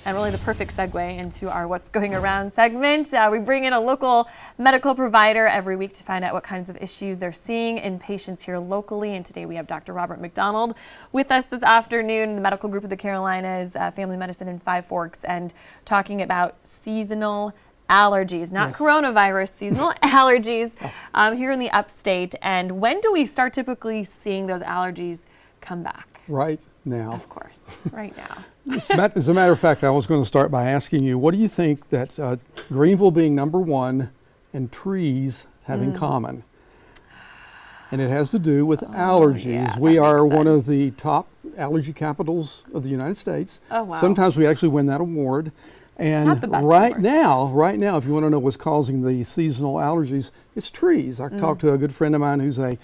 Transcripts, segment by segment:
And really the perfect segue into our What's Going Around segment. We bring in a local medical provider every week to find out what kinds of issues they're seeing in patients here locally. And today we have Dr. Robert McDonald with us this afternoon, the medical group of the Carolinas, family medicine in Five Forks, and talking about seasonal allergies, not coronavirus, seasonal allergies here in the upstate. And when do we start typically seeing those allergies come back? Right now. Of course, right now. As a matter of fact, I was going to start by asking you, what do you think that Greenville being number one and trees have in common? And it has to do with allergies. Yeah, we are one of the top allergy capitals of the United States. Oh, wow. Sometimes we actually win that award. And Not the best right award. now, if you want to know what's causing the seasonal allergies, it's trees. I talked to a good friend of mine who's a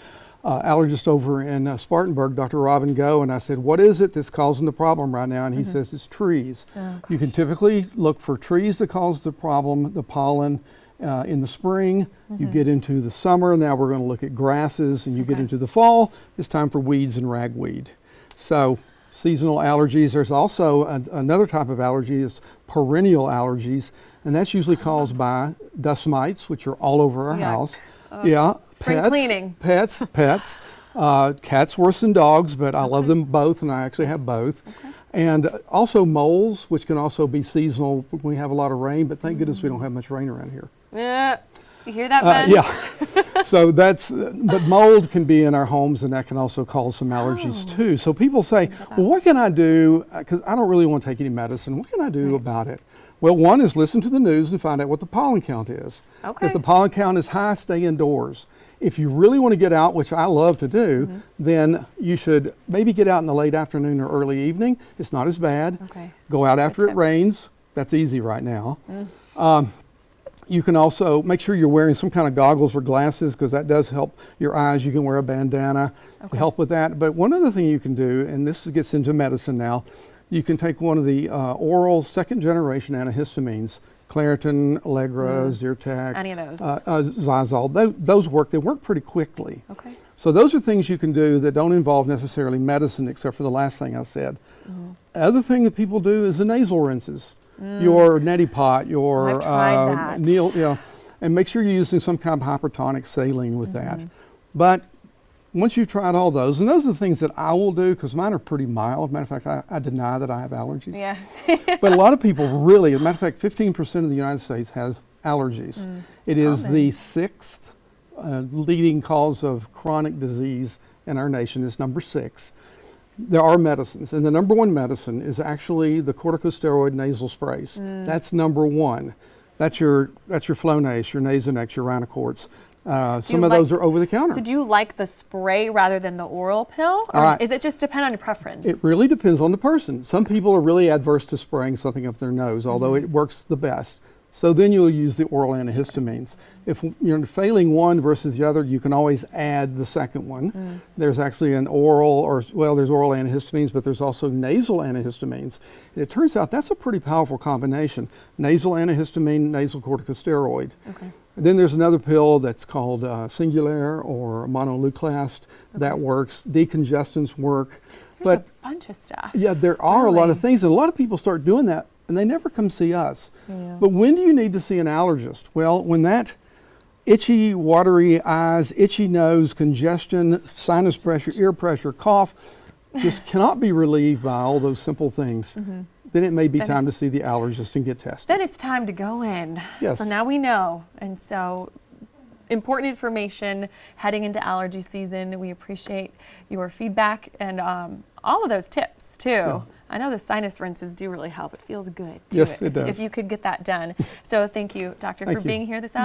allergist over in Spartanburg, Dr. Robin Go, and I said, what is it that's causing the problem right now? And he says it's trees. You can typically look for trees that cause the problem, the pollen, in the spring. You get into the summer, now we're going to look at grasses, and you get into the fall, it's time for weeds and ragweed. So seasonal allergies. There's also another type of allergy is perennial allergies, and that's usually caused by dust mites, which are all over our house. Spring cleaning. Pets. Cats worse than dogs, but I love them both, and I actually have both. And also moles, which can also be seasonal when we have a lot of rain, but thank goodness we don't have much rain around here. Yeah, you hear that, Ben? Yeah. So but mold can be in our homes, and that can also cause some allergies too. So people say, well, what can I do? Because I don't really want to take any medicine. What can I do about it? Well, one is listen to the news and find out what the pollen count is. If the pollen count is high, stay indoors. If you really want to get out, which I love to do, then you should maybe get out in the late afternoon or early evening. It's not as bad. Go out after it rains. That's easy right now. You can also make sure you're wearing some kind of goggles or glasses, because that does help your eyes. You can wear a bandana to help with that. But one other thing you can do, and this gets into medicine now, you can take one of the oral second-generation antihistamines, Claritin, Allegra, Zyrtec, any of those, Zazol. Those work. They work pretty quickly. So those are things you can do that don't involve necessarily medicine, except for the last thing I said. Other thing that people do is the nasal rinses. Your neti pot, your and make sure you're using some kind of hypertonic saline with that. But once you've tried all those, and those are the things that I will do, because mine are pretty mild. Matter of fact, I deny that I have allergies. But a lot of people really, as a matter of fact, 15% of the United States has allergies. It is the sixth leading cause of chronic disease in our nation. Is number 6. There are medicines, and the number one medicine is actually the corticosteroid nasal sprays. That's number one. That's your Flonase, your Nasonex, your Rhinocords. Some of those are over the counter. So do you like the spray rather than the oral pill? Or is it just depend on your preference? It really depends on the person. Some people are really adverse to spraying something up their nose, although it works the best. So then you'll use the oral antihistamines. If you're failing one versus the other, you can always add the second one. There's actually an oral, there's oral antihistamines, but there's also nasal antihistamines. And it turns out that's a pretty powerful combination. Nasal antihistamine, nasal corticosteroid. And then there's another pill that's called Singulair or Monoleuclast. That works. Decongestants work. There's a bunch of stuff. Yeah, there are a lot of things. And a lot of people start doing that, and they never come see us. But when do you need to see an allergist? Well, when that itchy, watery eyes, itchy nose, congestion, sinus pressure, ear pressure, cough just cannot be relieved by all those simple things, then it may be time to see the allergist and get tested. Then it's time to go in. So now we know. And so important information heading into allergy season. We appreciate your feedback and all of those tips too. I know the sinus rinses do really help. It feels good. Yes, it does. If you could get that done. So thank you, Doctor, for being here this afternoon.